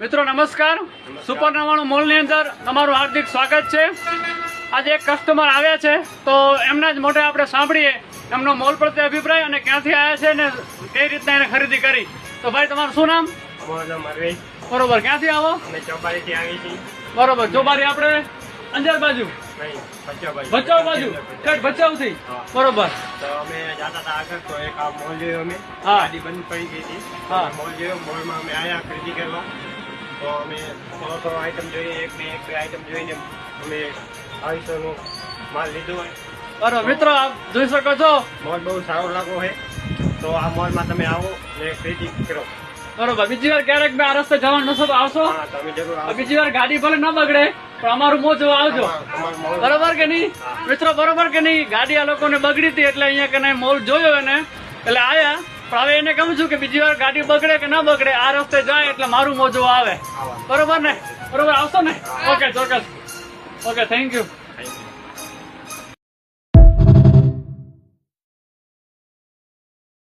મિત્રો નમસ્કાર, સુપર 99 મોલની અંદર તમારું હાર્દિક સ્વાગત છે। આજે એક કસ્ટમર આવ્યા છે તો એમના જ મોઢે આપણે સાંભળીએ એમનો મોલ પ્રત્યે અભિપ્રાય અને ક્યાંથી આવ્યા છે ને કઈ રીતના એને ખરીદી કરી। તો ભાઈ તમારું શું નામ? બરોબર, ક્યાંથી આવો? ચોબારીથી આવી છીએ। બરોબર, ચોબારી આપણે અંજાર બાજુ, ભચાઉ બાજુ, ભચાઉ થી। બરોબર, તો અમે જતા હતા આગળ તો એક આ મોલ જોયો અમે, હા। ગાડી બંધ પડી ગઈ હતી। હા। મોલ જોયો, મોલમાં અમે આયા ખરીદી કરવા। તો અમે થોડો આઈટમ જોઈએ, એક બે આઈટમ જોઈને અમે 250 નો માલ લીધો હોય। બરોબર મિત્રો આપ જોઈ શકો છો મોલ બહુ સારો લાગો છે, તો આ મોલમાં તમે આવો ને ખરીદી કરો। બરોબર। બીજી વાર ક્યારેક આ રસ્તે જવાનું નશો તો આવશો? હા, તમે જરૂર આવો। બીજી વાર ગાડી ભલે ન બગડે પણ અમારું મોં જોવા આવજો, તમારો મોલ બરોબર કે નહીં મિત્રો? બરોબર કે નહીં? ગાડી આ લોકોને બગડી હતી એટલે અહીંયા કને મોલ જોયો એને એટલે આયા, પણ હવે એને કહું છું કે બીજી વાર ગાડી બગડે કે ના બગડે આ રસ્તે જાય એટલે મારું મોં જોવા આવે, બરોબર ને? બરોબર, આવશો ને? ઓકે, ચોક્કસ, okay, thank you. Thank you.